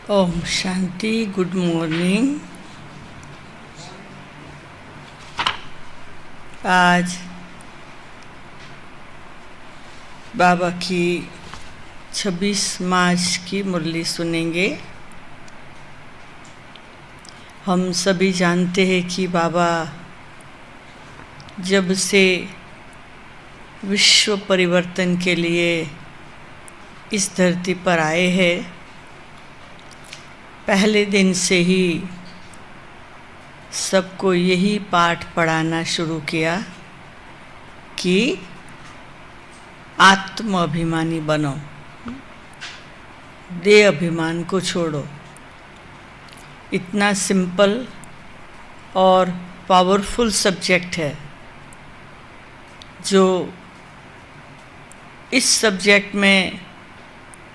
Om Shanti. Good morning. आज बाबा की 26 मार्च की मुरली सुनेंगे। हम सभी जानते हैं कि बाबा जब से विश्व परिवर्तन के लिए इस धरती पर आए हैं, पहले दिन से ही सबको यही पाठ पढ़ाना शुरू किया कि आत्म अभिमानी बनो, देह अभिमान को छोड़ो। इतना सिंपल और पावरफुल सब्जेक्ट है। जो इस सब्जेक्ट में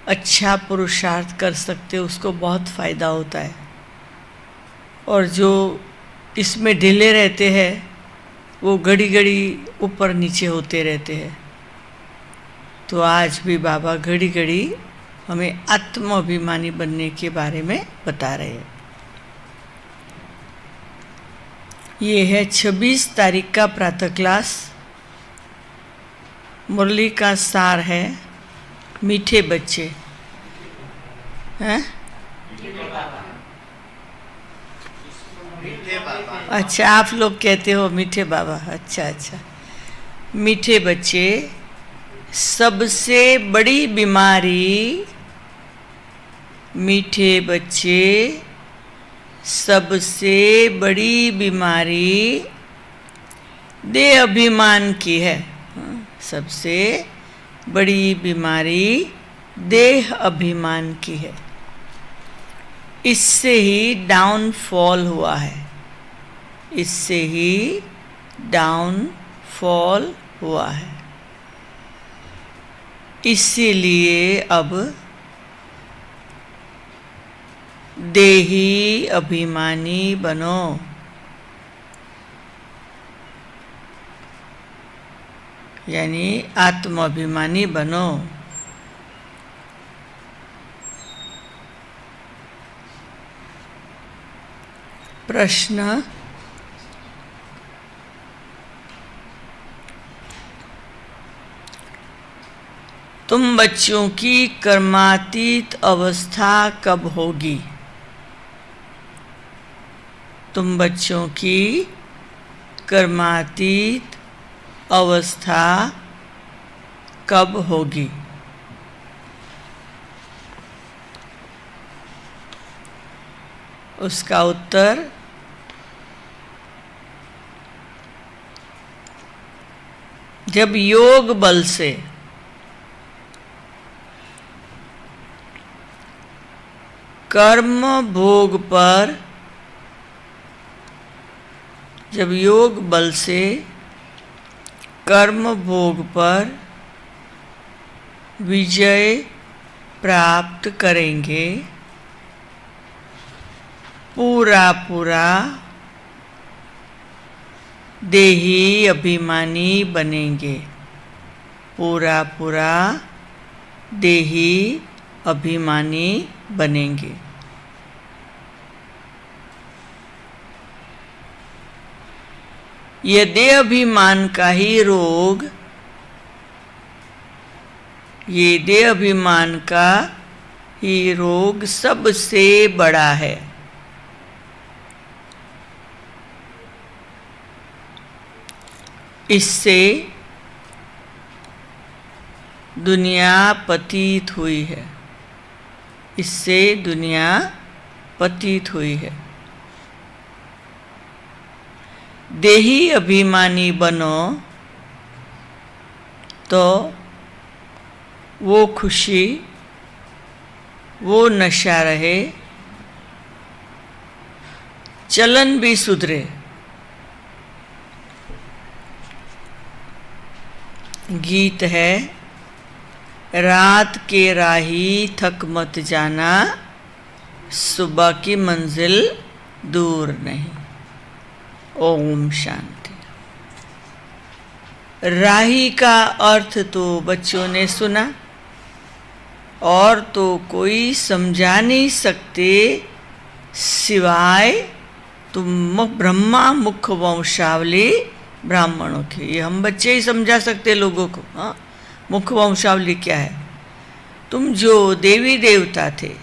अच्छा पुरुषार्थ कर सकते उसको बहुत फ़ायदा होता है, और जो इसमें ढीले रहते हैं वो घड़ी घड़ी ऊपर नीचे होते रहते हैं। तो आज भी बाबा घड़ी घड़ी हमें आत्म अभिमानी बनने के बारे में बता रहे हैं। ये है 26 तारीख का प्रातः क्लास। मुरली का सार है मीठे बच्चे हैं। अच्छा, आप लोग कहते हो मीठे बाबा। अच्छा। मीठे बच्चे, सबसे बड़ी बीमारी, मीठे बच्चे, सबसे बड़ी बीमारी देह अभिमान की है। सबसे बड़ी बीमारी देह अभिमान की है। इससे ही डाउनफॉल हुआ है। इससे ही डाउनफॉल हुआ है। इसीलिए अब देही अभिमानी बनो। यानी आत्म अभिमानी बनो। प्रश्न: तुम बच्चों की कर्मातीत अवस्था कब होगी? तुम बच्चों की कर्मातीत अवस्था कब होगी? उसका उत्तर: जब योग बल से कर्म भोग पर, जब योग बल से कर्म भोग पर विजय प्राप्त करेंगे, पूरा देही अभिमानी बनेंगे। पूरा देही अभिमानी बनेंगे। यह देह अभिमान का ही रोग, ये देह अभिमान का ही रोग सबसे बड़ा है। इससे दुनिया पतित हुई है। इससे दुनिया पतित हुई है। देही अभिमानी बनो तो वो खुशी, वो नशा रहे, चलन भी सुधरे। गीत है, रात के राही थक मत जाना, सुबह की मंजिल दूर नहीं। ओम शांति। राही का अर्थ तो बच्चों ने सुना। और तो कोई समझा नहीं सकते सिवाय तुम ब्रह्मा मुख वंशावली ब्राह्मणों के। ये हम बच्चे ही समझा सकते लोगों को। हाँ, मुख वंशावली क्या है? तुम जो देवी देवता थे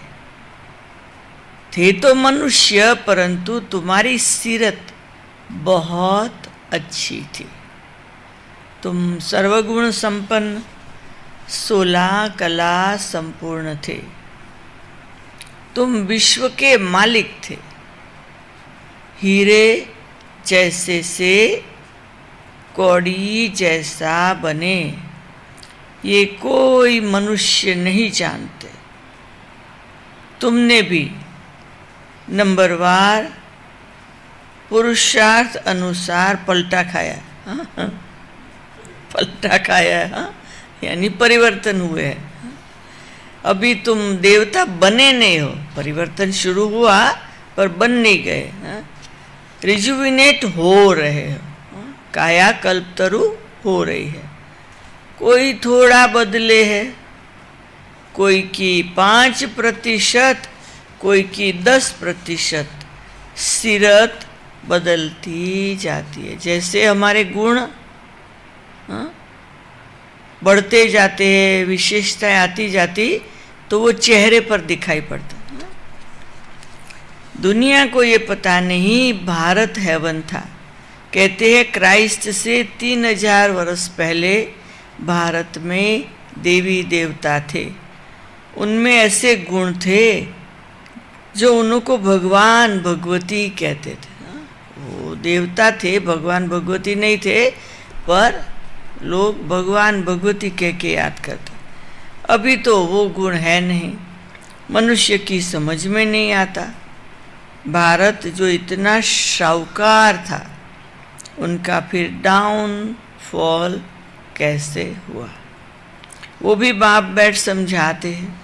तो मनुष्य, परंतु तुम्हारी सीरत बहुत अच्छी थी। तुम सर्वगुण संपन्न, 16 कला संपूर्ण थे। तुम विश्व के मालिक थे। हीरे जैसे से कौड़ी जैसा बने, ये कोई मनुष्य नहीं जानते। तुमने भी नंबरवार पुरुषार्थ अनुसार पलटा खाया। पलटा खाया है, यानी परिवर्तन हुए हैं। अभी तुम देवता बने नहीं हो, परिवर्तन शुरू हुआ पर बन नहीं गए। रिजुविनेट हो रहे हो, काया कल्पतरु हो रही है। कोई थोड़ा बदले है, कोई की 5%, कोई की 10%। सीरत बदलती जाती है। जैसे हमारे गुण बढ़ते जाते हैं, विशेषताएं आती जाती, तो वो चेहरे पर दिखाई पड़ता। दुनिया को ये पता नहीं भारत हेवन था। कहते हैं क्राइस्ट से 3000 वर्ष पहले भारत में देवी देवता थे। उनमें ऐसे गुण थे जो उनको भगवान भगवती कहते थे। वो देवता थे, भगवान भगवती नहीं थे, पर लोग भगवान भगवती कह के याद करते। अभी तो वो गुण है नहीं, मनुष्य की समझ में नहीं आता। भारत जो इतना शाहूकार था, उनका फिर डाउन फॉल कैसे हुआ, वो भी बाप बैठ समझाते हैं।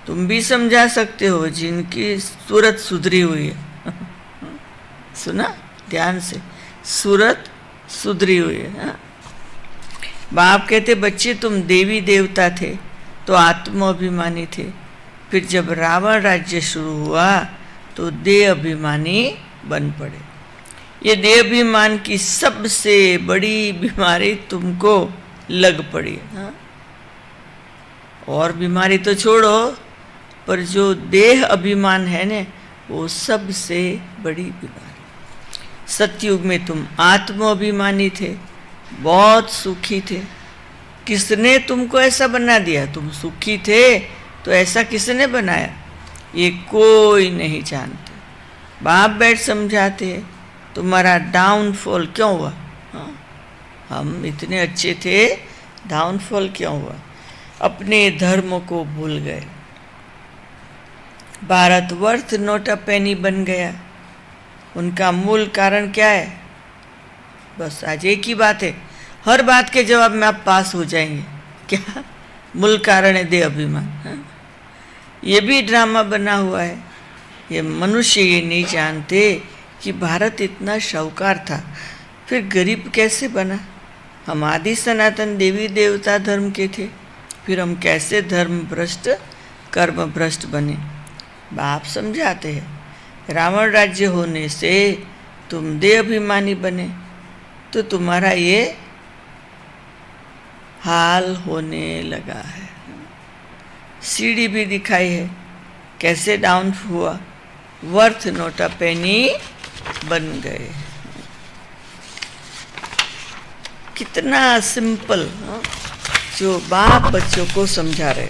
तुम भी समझा सकते हो जिनकी सूरत सुधरी हुई है। सुना ध्यान से, सूरत सुधरी हुई है। बाप कहते बच्चे तुम देवी देवता थे तो आत्माभिमानी थे, फिर जब रावण राज्य शुरू हुआ तो देह अभिमानी बन पड़े। ये देह अभिमान की सबसे बड़ी बीमारी तुमको लग पड़ी। हाँ? और बीमारी तो छोड़ो, पर जो देह अभिमान है ने, वो सबसे बड़ी बीमारी। सतयुग में तुम आत्माभिमानी थे, बहुत सुखी थे। किसने तुमको ऐसा बना दिया? तुम सुखी थे तो ऐसा किसने बनाया? ये कोई नहीं जानते। बाप बैठ समझाते हैं तुम्हारा डाउनफॉल क्यों हुआ। हाँ? हम इतने अच्छे थे, डाउनफॉल क्यों हुआ? अपने धर्म को भूल गए। भारत वर्थ नॉट अ पेनी बन गया। उनका मूल कारण क्या है? बस आज एक ही बात है, हर बात के जवाब में आप पास हो जाएंगे। क्या मूल कारण है? देह अभिमान। हाँ? ये भी ड्रामा बना हुआ है। ये मनुष्य ये नहीं जानते कि भारत इतना शाहूकार था, फिर गरीब कैसे बना। हम आदि सनातन देवी देवता धर्म के थे, फिर हम कैसे धर्म भ्रष्ट कर्म भ्रष्ट बने। बाप समझाते हैं रावण राज्य होने से तुम देह अभिमानी बने, तो तुम्हारा ये हाल होने लगा है। सीढ़ी भी दिखाई है कैसे डाउन हुआ, वर्थ नॉट अ पेनी बन गए। कितना सिंपल जो बाप बच्चों को समझा रहे,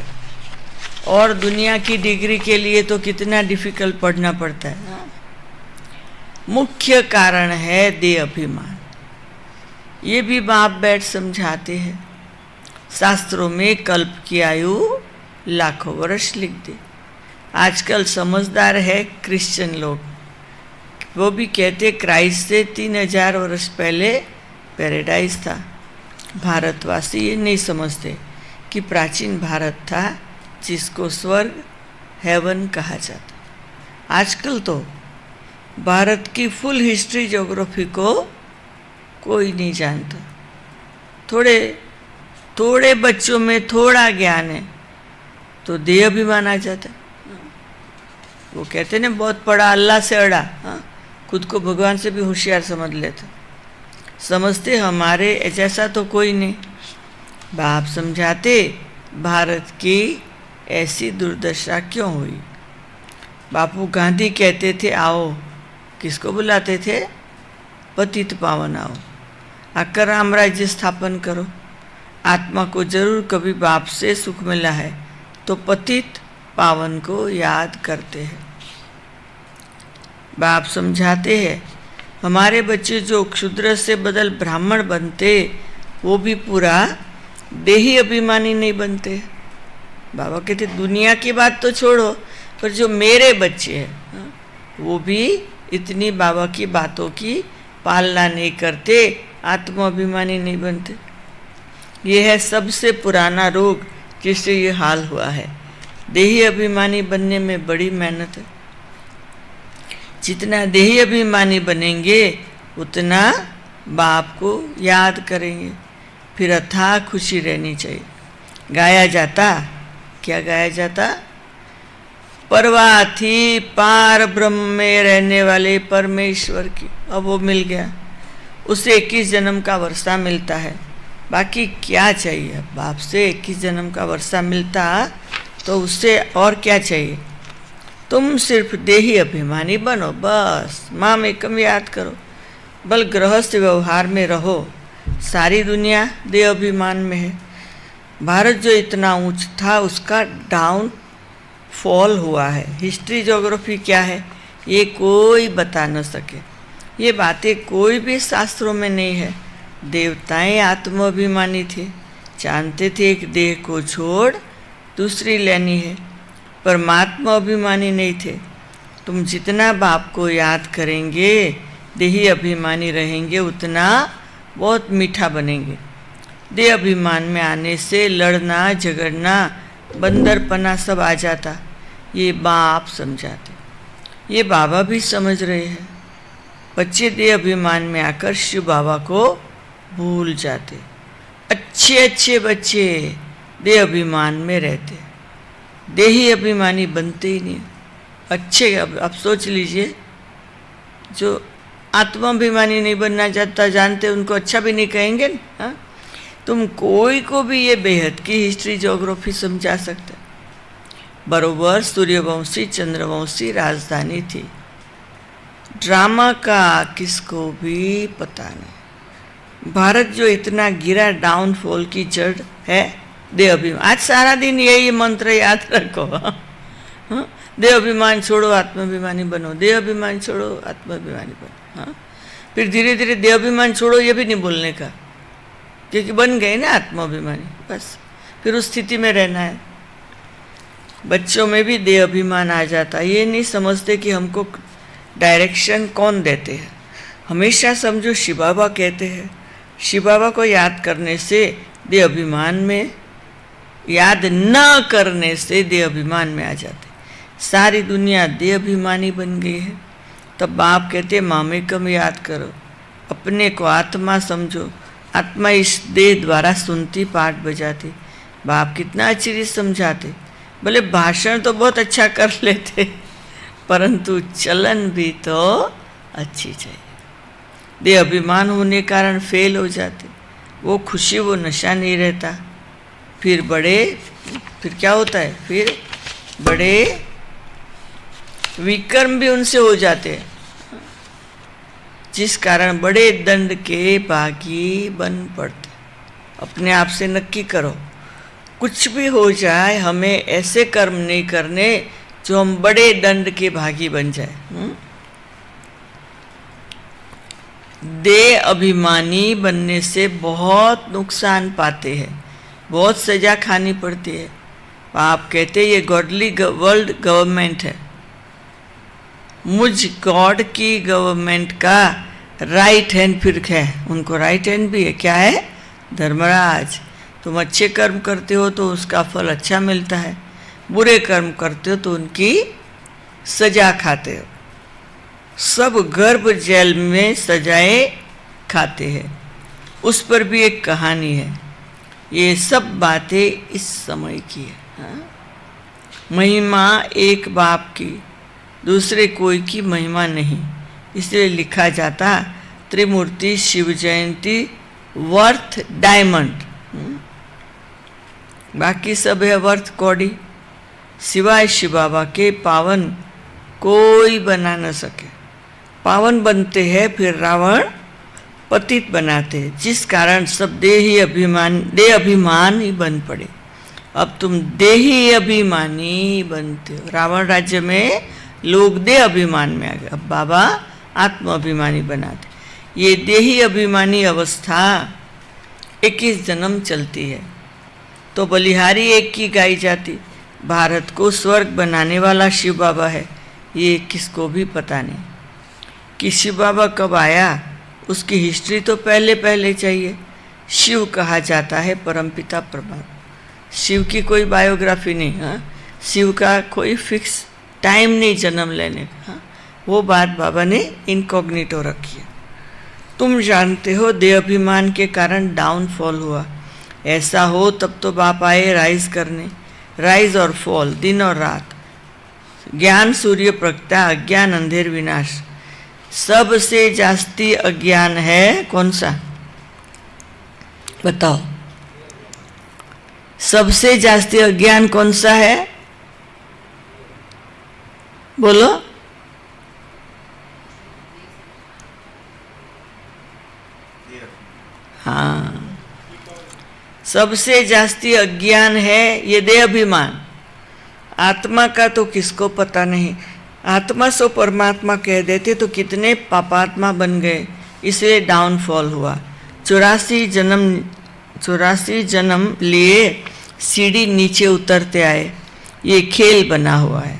और दुनिया की डिग्री के लिए तो कितना डिफिकल्ट पढ़ना पड़ता है। मुख्य कारण है देह अभिमान। ये भी बाप बैठ समझाते हैं। शास्त्रों में कल्प की आयु लाखों वर्ष लिख दी। आजकल समझदार है क्रिश्चियन लोग, वो भी कहते क्राइस्ट से 3000 वर्ष पहले पैराडाइज था। भारतवासी ये नहीं समझते कि प्राचीन भारत था जिसको स्वर्ग हेवन कहा जाता। आजकल तो भारत की फुल हिस्ट्री ज्योग्राफी को कोई नहीं जानता। थोड़े बच्चों में थोड़ा ज्ञान है, तो देह अभिमान आ जाता है। वो कहते हैं ना, बहुत पढ़ा अल्लाह से अड़ा, खुद को भगवान से भी होशियार समझ लेते, समझते हमारे जैसा तो कोई नहीं। बाप समझाते भारत की ऐसी दुर्दशा क्यों हुई। बापू गांधी कहते थे आओ, किसको बुलाते थे? पतित पावन आओ, आकर राम राज्य स्थापन करो। आत्मा को जरूर कभी बाप से सुख मिला है तो पतित पावन को याद करते हैं। बाप समझाते हैं हमारे बच्चे जो क्षुद्र से बदल ब्राह्मण बनते वो भी पूरा देही अभिमानी नहीं बनते। बाबा कहते दुनिया की बात तो छोड़ो, पर जो मेरे बच्चे हैं वो भी इतनी बाबा की बातों की पालना नहीं करते, आत्माभिमानी नहीं बनते। ये है सबसे पुराना रोग जिससे ये हाल हुआ है। देही अभिमानी बनने में बड़ी मेहनत है। जितना देही अभिमानी बनेंगे उतना बाप को याद करेंगे, फिर अथाह खुशी रहनी चाहिए। गाया जाता, क्या गाया जाता? परवाह थी पार ब्रह्म में रहने वाले परमेश्वर की, अब वो मिल गया। उसे 21 जन्म का वर्षा मिलता है, बाकी क्या चाहिए? बाप से 21 जन्म का वर्षा मिलता तो उससे और क्या चाहिए? तुम सिर्फ देही अभिमानी बनो, बस माँ में कम याद करो, बल गृहस्थ व्यवहार में रहो। सारी दुनिया देह अभिमान में है। भारत जो इतना ऊंच था उसका डाउन फॉल हुआ है। हिस्ट्री ज्योग्राफी क्या है ये कोई बता न सके। ये बातें कोई भी शास्त्रों में नहीं है। देवताएं आत्माभिमानी थे, जानते थे एक देह को छोड़ दूसरी लेनी है। परमात्मा अभिमानी नहीं थे। तुम जितना बाप को याद करेंगे, देही अभिमानी रहेंगे, उतना बहुत मीठा बनेंगे। देह अभिमान में आने से लड़ना झगड़ना बंदरपना सब आ जाता। ये बाप समझाते, ये बाबा भी समझ रहे हैं। बच्चे देह अभिमान में आकर शिव बाबा को भूल जाते। अच्छे अच्छे बच्चे देह अभिमान में रहते, देही अभिमानी बनते ही नहीं। अच्छे, अब सोच लीजिए, जो आत्माभिमानी नहीं बनना चाहता, जानते उनको अच्छा भी नहीं कहेंगे ना। तुम कोई को भी ये बेहद की हिस्ट्री ज्योग्राफी समझा सकते। बरोबर सूर्यवंशी चंद्रवंशी राजधानी थी। ड्रामा का किसको भी पता नहीं। भारत जो इतना गिरा, डाउनफॉल की जड़ है देह अभिमान। आज सारा दिन यही मंत्र याद रखो, देह अभिमान छोड़ो आत्माभिमानी बनो, देह अभिमान छोड़ो आत्माभिमानी बनो। फिर धीरे धीरे देह अभिमान छोड़ो ये भी नहीं बोलने का, क्योंकि बन गए ना आत्माभिमानी, बस फिर उस स्थिति में रहना है। बच्चों में भी देह अभिमान आ जाता है। ये नहीं समझते कि हमको डायरेक्शन कौन देते हैं। हमेशा समझो शिव बाबा कहते हैं। शिव बाबा को याद करने से देह अभिमान में, याद न करने से देह अभिमान में आ जाते। सारी दुनिया देह अभिमानी बन गई है। तब बाप कहते मामेकम याद करो, अपने को आत्मा समझो। आत्मा इस देह द्वारा सुनती पाठ बजाती। बाप कितना अच्छी चीज समझाते। भले भाषण तो बहुत अच्छा कर लेते, परंतु चलन भी तो अच्छी चाहिए। देह अभिमान होने कारण फेल हो जाते। वो खुशी, वो नशा नहीं रहता। फिर क्या होता है? फिर बड़े विकर्म भी उनसे हो जाते हैं, जिस कारण बड़े दंड के भागी बन पड़ते। अपने आप से नक्की करो, कुछ भी हो जाए हमें ऐसे कर्म नहीं करने जो हम बड़े दंड के भागी बन जाए। देह अभिमानी बनने से बहुत नुकसान पाते हैं, बहुत सजा खानी पड़ती है। आप कहते ये गॉडली वर्ल्ड गवर्नमेंट है, मुझ गॉड की गवर्नमेंट का राइट हैंड फिर है। उनको राइट हैंड भी है, क्या है? धर्मराज। तुम अच्छे कर्म करते हो तो उसका फल अच्छा मिलता है, बुरे कर्म करते हो तो उनकी सजा खाते हो। सब गर्भ जेल में सजाएं खाते हैं। उस पर भी एक कहानी है। ये सब बातें इस समय की है। महिमा एक बाप की, दूसरे कोई की महिमा नहीं। इसलिए लिखा जाता त्रिमूर्ति शिव जयंती वर्थ डायमंड, बाकी सब है वर्थ कौड़ी। सिवाय शिव बाबा के पावन कोई बना न सके। पावन बनते हैं फिर रावण पतित बनाते हैं, जिस कारण सब देह अभिमान ही बन पड़े। अब तुम देही अभिमानी बनते हो। रावण राज्य में लोग देह अभिमान में आ गए, अब बाबा आत्म अभिमानी बनाते। ये देही अभिमानी अवस्था 21 जन्म चलती है, तो बलिहारी एक की गाई जाती। भारत को स्वर्ग बनाने वाला शिव बाबा है, ये किसको भी पता नहीं कि शिव बाबा कब आया। उसकी हिस्ट्री तो पहले चाहिए। शिव कहा जाता है परमपिता परमात्मा। शिव की कोई बायोग्राफी नहीं, हाँ, शिव का कोई फिक्स टाइम नहीं जन्म लेने का, हाँ, वो बात बाबा ने इनकॉग्निटो रखी है। तुम जानते हो देह अभिमान के कारण डाउनफॉल हुआ। ऐसा हो तब तो बाप आए राइज करने। राइज और फॉल, दिन और रात, ज्ञान सूर्य प्रगटा, अज्ञान अंधेर विनाश। सबसे जास्ती अज्ञान है कौन सा, बताओ? सबसे जास्ती अज्ञान कौन सा है, बोलो? हाँ, सबसे जास्ती अज्ञान है ये देह अभिमान। आत्मा का तो किसको पता नहीं। आत्मा सो परमात्मा कह देते तो कितने पापात्मा बन गए, इसलिए डाउनफॉल हुआ। 84 जन्म लिए सीढ़ी नीचे उतरते आए। ये खेल बना हुआ है।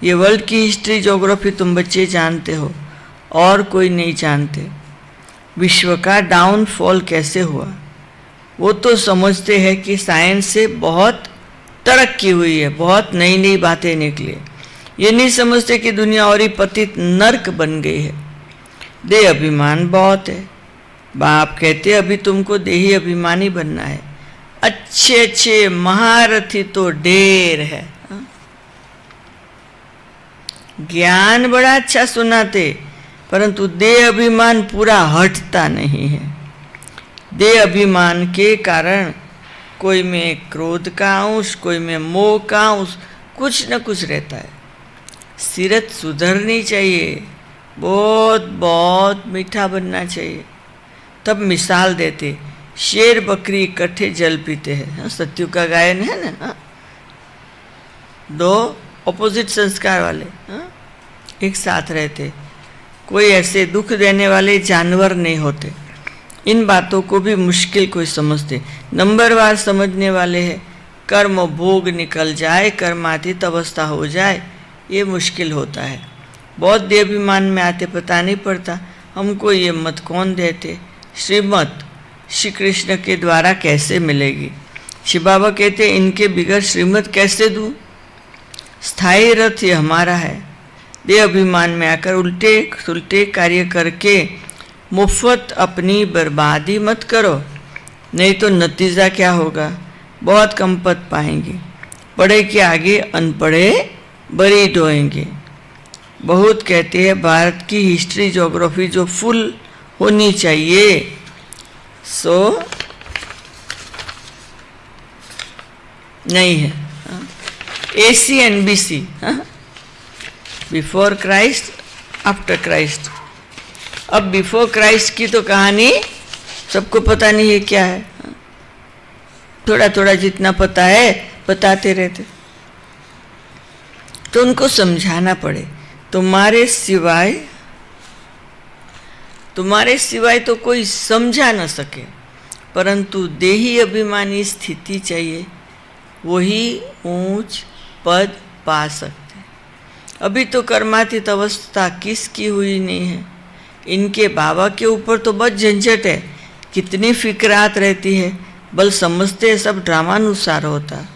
ये वर्ल्ड की हिस्ट्री ज्योग्राफी तुम बच्चे जानते हो, और कोई नहीं जानते। विश्व का डाउनफॉल कैसे हुआ वो तो समझते हैं कि साइंस से बहुत तरक्की हुई है, बहुत नई नई बातें निकली। ये नहीं समझते कि दुनिया और ही पतित नर्क बन गई है। देह अभिमान बहुत है। बाप कहते अभी तुमको देही अभिमानी बनना है। अच्छे महारथी तो ढेर है, ज्ञान बड़ा अच्छा सुनाते, परंतु देह अभिमान पूरा हटता नहीं है। देह अभिमान के कारण कोई में क्रोध का अंश, कोई में मोह का अंश, कुछ न कुछ रहता है। सीरत सुधरनी चाहिए, बहुत मीठा बनना चाहिए। तब मिसाल देते, शेर बकरी इकट्ठे जल पीते हैं। सत्यु का गायन है ना, दो ऑपोजिट संस्कार वाले एक साथ रहते। कोई ऐसे दुख देने वाले जानवर नहीं होते। इन बातों को भी मुश्किल कोई समझते। नंबरवार समझने वाले हैं। कर्म भोग निकल जाए, कर्मातीत अवस्था हो जाए, ये मुश्किल होता है। बहुत देहाभिमान में आते पता नहीं पड़ता। हमको ये मत कौन देते? श्रीमत श्री कृष्ण के द्वारा कैसे मिलेगी? शिव बाबा कहते इनके बिगड़ श्रीमत कैसे दूँ? स्थायी रथ ये हमारा है। देह अभिमान में आकर उल्टे सुलटे कार्य करके मुफ्त अपनी बर्बादी मत करो, नहीं तो नतीजा क्या होगा? बहुत कम पद पाएंगे। पढ़े के आगे अनपढ़े बरी ढोएंगे। बहुत कहते हैं भारत की हिस्ट्री ज्योग्राफी जो फुल होनी चाहिए, सो नहीं है। AC and BC, before Christ after Christ. अब बिफोर क्राइस्ट की तो कहानी सबको पता नहीं है क्या है। थोड़ा थोड़ा जितना पता है बताते रहते, तो उनको समझाना पड़े तुम्हारे सिवाय तो कोई समझा न सके। परंतु देही अभिमानी स्थिति चाहिए, वही ऊंच पद पा सकते। अभी तो कर्मातीत अवस्था किसकी हुई नहीं है। इनके बाबा के ऊपर तो बस झंझट है, कितनी फिक्रात रहती है। बल समझते हैं सब ड्रामानुसार होता,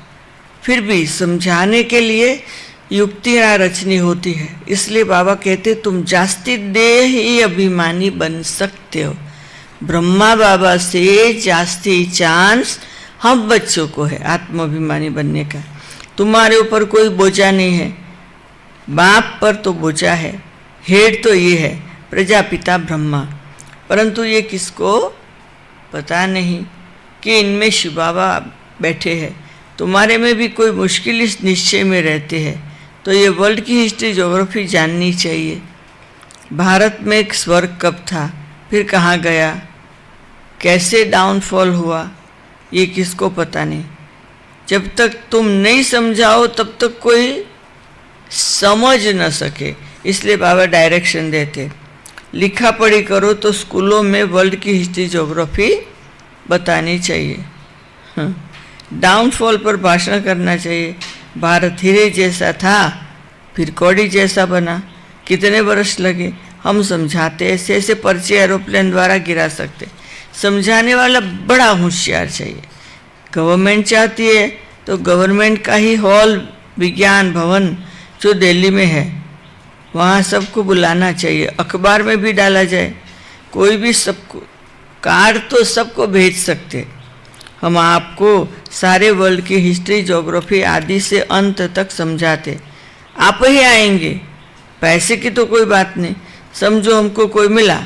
फिर भी समझाने के लिए युक्तियाँ रचनी होती है। इसलिए बाबा कहते तुम जास्ती देह ही अभिमानी बन सकते हो। ब्रह्मा बाबा से जास्ती चांस हम बच्चों को है आत्माभिमानी बनने का। तुम्हारे ऊपर कोई बोझा नहीं है, बाप पर तो बोझा है। हेड तो ये है प्रजापिता ब्रह्मा, परंतु ये किसको पता नहीं कि इनमें शिव बाबा बैठे हैं। तुम्हारे में भी कोई मुश्किल इस निश्चय में रहते हैं, तो ये वर्ल्ड की हिस्ट्री ज्योग्राफी जाननी चाहिए। भारत में एक स्वर्ग कब था, फिर कहाँ गया, कैसे डाउनफॉल हुआ, ये किसको पता नहीं। जब तक तुम नहीं समझाओ तब तक कोई समझ न सके, इसलिए बाबा डायरेक्शन देते। लिखा पढ़ी करो तो स्कूलों में वर्ल्ड की हिस्ट्री ज्योग्राफी बतानी चाहिए। डाउनफॉल पर भाषण करना चाहिए। भारत हीरे जैसा था, फिर कौड़ी जैसा बना, कितने वर्ष लगे। हम समझाते ऐसे ऐसे पर्चे एरोप्लेन द्वारा गिरा सकते। समझाने वाला बड़ा होशियार चाहिए। गवर्नमेंट चाहती है तो गवर्नमेंट का ही हॉल विज्ञान भवन जो दिल्ली में है वहाँ सबको बुलाना चाहिए, अखबार में भी डाला जाए। कोई भी सबको कार्ड तो सबको भेज सकते। हम आपको सारे वर्ल्ड की हिस्ट्री ज्योग्राफी आदि से अंत तक समझाते। आप ही आएंगे, पैसे की तो कोई बात नहीं। समझो हमको कोई मिला,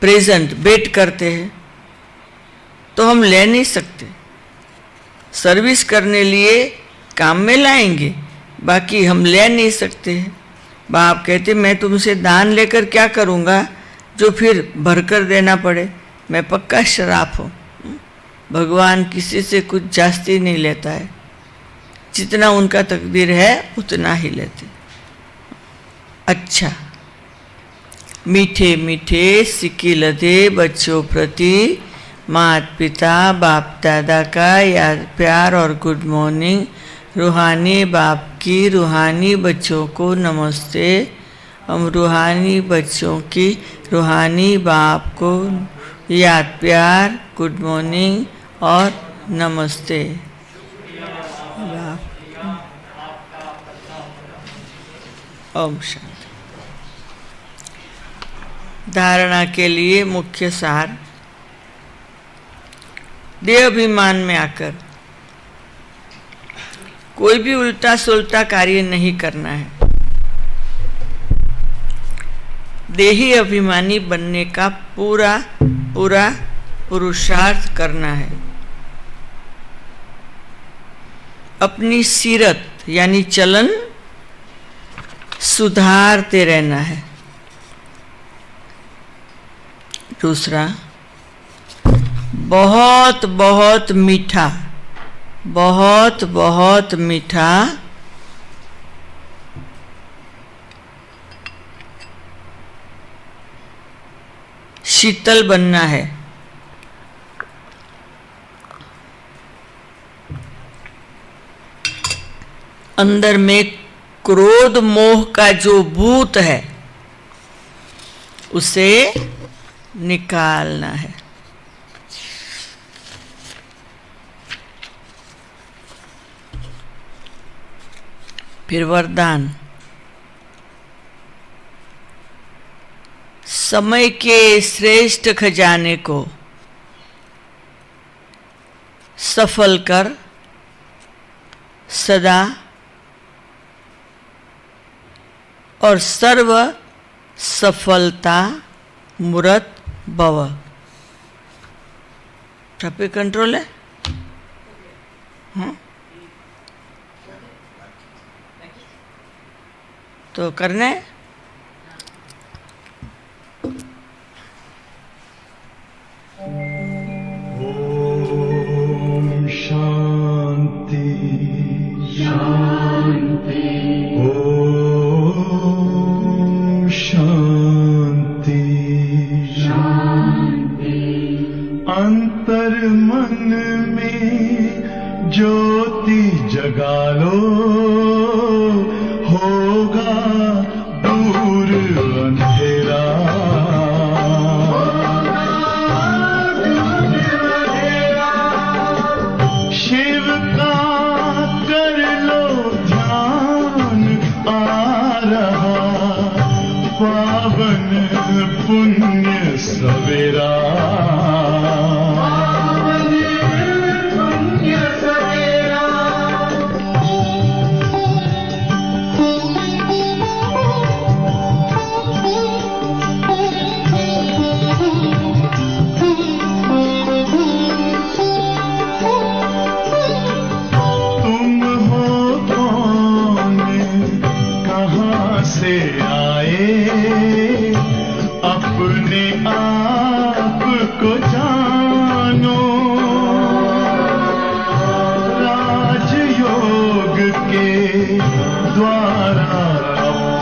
प्रेजेंट बेट करते हैं तो हम ले नहीं सकते। सर्विस करने लिए काम में लाएंगे, बाकी हम ले नहीं सकते हैं। बाप कहते मैं तुमसे दान लेकर क्या करूँगा जो फिर भरकर देना पड़े। मैं पक्का शराफ हूँ। भगवान किसी से कुछ जास्ती नहीं लेता है, जितना उनका तकदीर है उतना ही लेते। अच्छा, मीठे मीठे सिक्की लदे बच्चों प्रति माता पिता बाप दादा का याद प्यार और गुड मॉर्निंग। रूहानी बाप की रूहानी बच्चों को नमस्ते। हम रूहानी बच्चों की रूहानी बाप को याद प्यार गुड मॉर्निंग और नमस्ते। ओम शांति। धारणा के लिए मुख्य सार। देह अभिमान में आकर कोई भी उल्टा सुलटा कार्य नहीं करना है। देही अभिमानी बनने का पूरा पूरा पुरुषार्थ करना है। अपनी सीरत यानी चलन सुधारते रहना है। दूसरा, बहुत बहुत मीठा, बहुत बहुत मीठा शीतल बनना है। अंदर में क्रोध मोह का जो भूत है उसे निकालना है। फिर वरदान। समय के श्रेष्ठ खजाने को सफल कर सदा और सर्व सफलता मूर्त भव। ट्रैफिक कंट्रोल है। हाँ? तो करना है। ओम शांति शांति। ओम शांति शांति। अंतर मन में ज्योति जगा लो, होगा दूर अंधेरा। शिव का कर लो ध्यान, आ रहा पावन पुण्य सवेरा।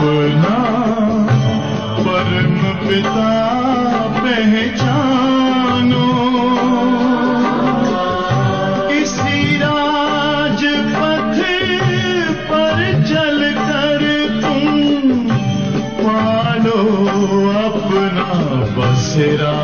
अपना परम पिता पहचानो। इसी राजपथ पर चलकर तुम पालो अपना बसेरा।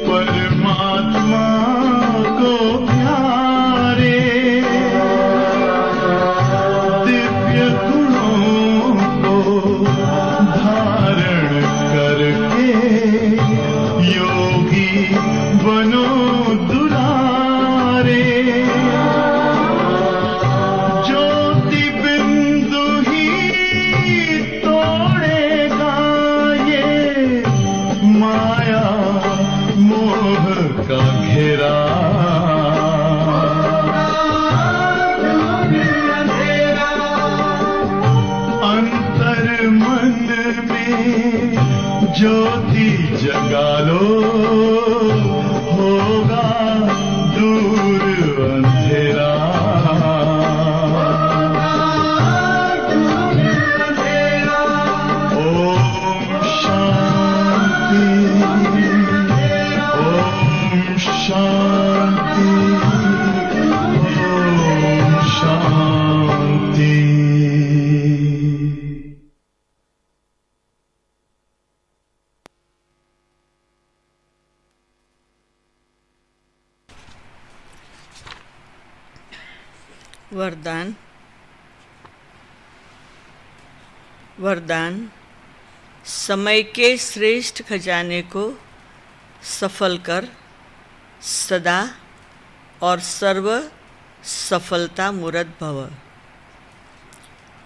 परमात्मा को प्यारे दिव्य गुणों को धारण करके योगी बनो दुलारे। ज्योति बिंदु ही तोड़ेगा ये माया मोह का घेरा। अंतर मन में ज्योति जगा लो होगा दूर अंधेरा। ओम शांति शांति ओम शांति। वरदान। वरदान। समय के श्रेष्ठ खजाने को सफल कर सदा और सर्व सफलता मूरत भव।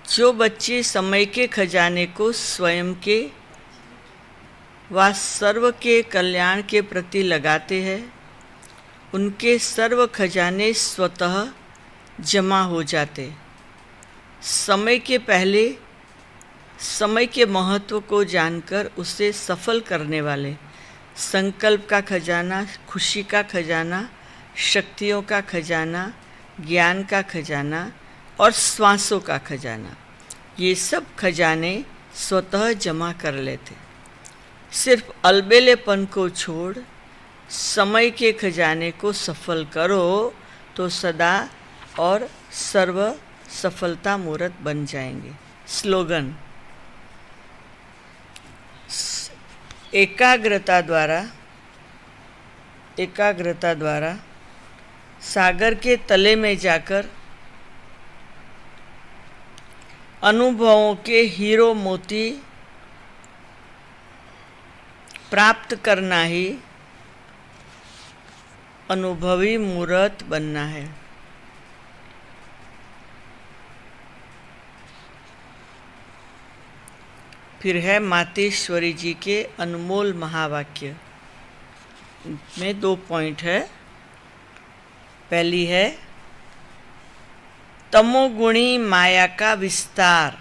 जो बच्चे समय के खजाने को स्वयं के व सर्व के कल्याण के प्रति लगाते हैं, उनके सर्व खजाने स्वतः जमा हो जाते। समय के पहले समय के महत्व को जानकर उसे सफल करने वाले संकल्प का खजाना, खुशी का खजाना, शक्तियों का खजाना, ज्ञान का खजाना और श्वासों का खजाना, ये सब खजाने स्वतः जमा कर लेते। सिर्फ अलबेलेपन को छोड़ समय के खजाने को सफल करो तो सदा और सर्व सफलता मूरत बन जाएंगे। स्लोगन। एकाग्रता द्वारा सागर के तले में जाकर अनुभवों के हीरो मोती प्राप्त करना ही अनुभवी मूरत बनना है। फिर है मातेश्वरी जी के अनमोल महावाक्य में 2 पॉइंट है। पहली है तमोगुणी माया का विस्तार।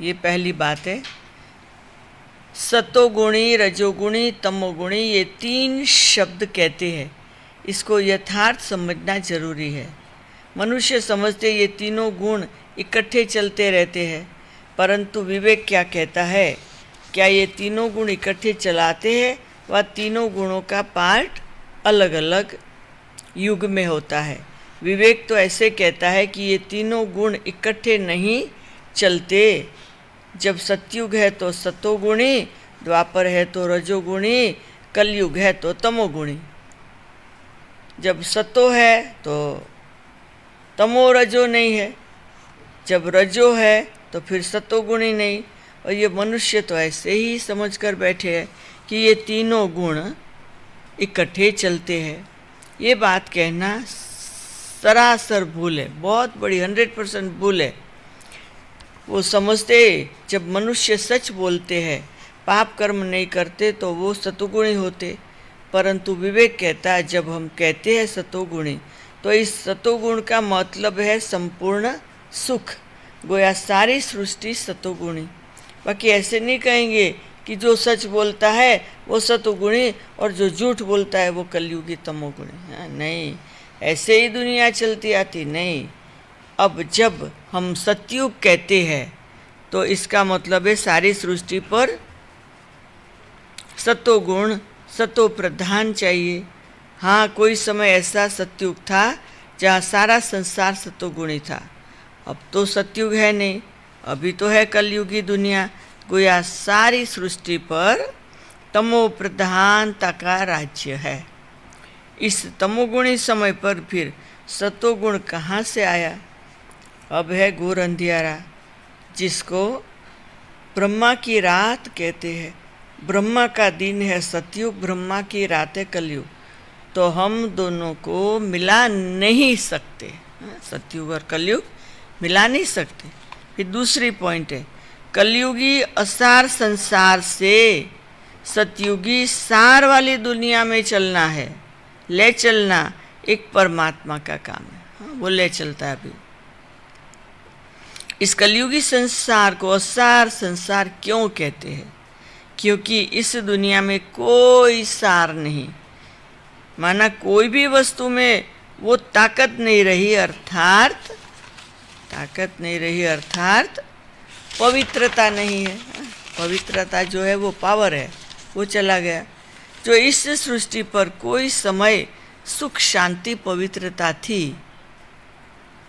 ये पहली बात है। सतोगुणी, रजोगुणी, तमोगुणी, ये 3 शब्द कहते हैं। इसको यथार्थ समझना जरूरी है। मनुष्य समझते ये तीनों गुण इकट्ठे चलते रहते हैं, परंतु विवेक क्या कहता है? क्या ये तीनों गुण इकट्ठे चलाते हैं व तीनों गुणों का पार्ट अलग अलग युग में होता है? विवेक तो ऐसे कहता है कि ये तीनों गुण इकट्ठे नहीं चलते। जब सतयुग है तो सतोगुणी, द्वापर है तो रजोगुणी, कलयुग है तो तमोगुणी। जब सतो है तो तमो रजो नहीं है, जब रजो है तो फिर सतोगुणी नहीं। और ये मनुष्य तो ऐसे ही समझ कर बैठे हैं कि ये तीनों गुण इकट्ठे चलते हैं। ये बात कहना सरासर भूल है, बहुत बड़ी 100% भूल है। वो समझते जब मनुष्य सच बोलते हैं, पाप कर्म नहीं करते तो वो सतोगुणी होते, परंतु विवेक कहता है जब हम कहते हैं सतोगुणी तो इस सतोगुण का मतलब है संपूर्ण सुख, गोया सारी सृष्टि सतोगुणी। बाकी ऐसे नहीं कहेंगे कि जो सच बोलता है वो सतोगुणी और जो झूठ बोलता है वो कलयुगी तमोगुणी। नहीं, ऐसे ही दुनिया चलती आती नहीं। अब जब हम सतयुग कहते हैं तो इसका मतलब है सारी सृष्टि पर सतोगुण सतो प्रधान चाहिए। हाँ, कोई समय ऐसा सतयुग था जहाँ सारा संसार सतोगुणी था। अब तो सतयुग है नहीं, अभी तो है कलयुगी दुनिया। गोया सारी सृष्टि पर तमो प्रधानता का राज्य है। इस तमोगुणी समय पर फिर सतोगुण कहाँ से आया? अब है घोर अंधियारा, जिसको ब्रह्मा की रात कहते हैं। ब्रह्मा का दिन है सतयुग, ब्रह्मा की रात है कलयुग। तो हम दोनों को मिला नहीं सकते, सतयुग और कलयुग मिला नहीं सकते। फिर दूसरी पॉइंट है, कलयुगी असार संसार से सतयुगी सार वाली दुनिया में चलना है। ले चलना एक परमात्मा का काम है, वो ले चलता है। अभी इस कलयुगी संसार को असार संसार क्यों कहते हैं? क्योंकि इस दुनिया में कोई सार नहीं, माना कोई भी वस्तु में वो ताकत नहीं रही, अर्थात पवित्रता नहीं है। पवित्रता जो है वो पावर है, वो चला गया। जो इस सृष्टि पर कोई समय सुख शांति पवित्रता थी,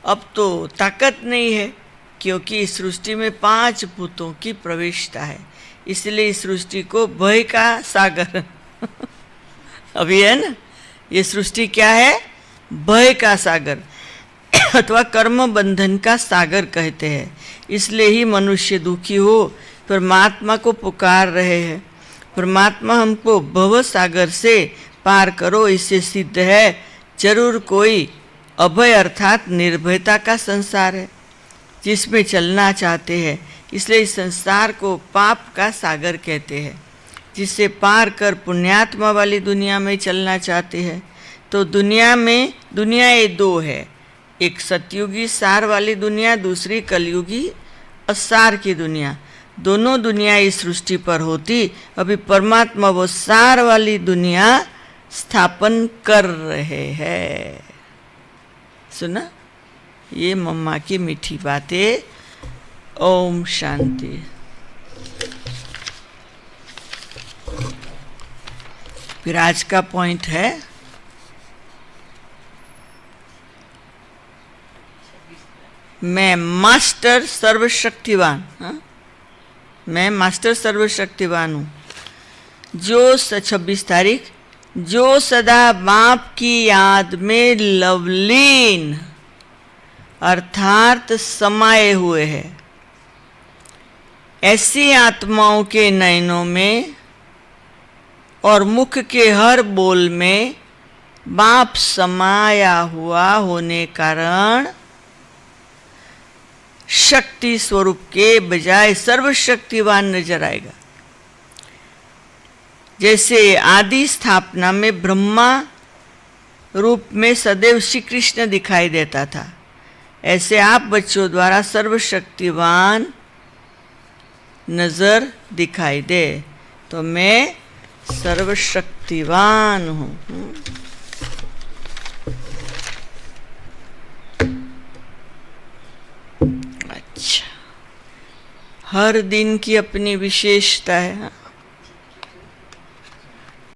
अब तो ताकत नहीं है, क्योंकि इस सृष्टि में 5 भूतों की प्रवेशता है। इसलिए इस सृष्टि को भय का सागर अभी है ना, ये सृष्टि क्या है? भय का सागर अथवा कर्म बंधन का सागर कहते हैं। इसलिए ही मनुष्य दुखी हो परमात्मा को पुकार रहे हैं। परमात्मा हमको भव सागर से पार करो, इससे सिद्ध है जरूर कोई अभय अर्थात निर्भयता का संसार है जिसमें चलना चाहते हैं। इसलिए इस संसार को पाप का सागर कहते हैं, जिससे पार कर पुण्यात्मा वाली दुनिया में चलना चाहते हैं। तो दुनिया ये 2 है, एक सतयुगी सार वाली दुनिया, दूसरी कलयुगी असार की दुनिया। दोनों दुनिया इस सृष्टि पर होती, अभी परमात्मा वो सार वाली दुनिया स्थापन कर रहे हैं। सुना? ये मम्मा की मीठी बातें। ओम शांति। फिर आज का पॉइंट है मैं मास्टर सर्वशक्तिवान। मैं मास्टर सर्वशक्तिवान हूँ, जो 26 तारीख, जो सदा बाप की याद में लवलीन अर्थात समाये हुए है। ऐसी आत्माओं के नयनों में और मुख के हर बोल में बाप समाया हुआ होने कारण शक्ति स्वरूप के बजाय सर्वशक्तिवान नजर आएगा। जैसे आदि स्थापना में ब्रह्मा रूप में सदैव श्री कृष्ण दिखाई देता था, ऐसे आप बच्चों द्वारा सर्वशक्तिवान नजर दिखाई दे। तो मैं सर्वशक्तिवान हूँ। अच्छा, हर दिन की अपनी विशेषता है।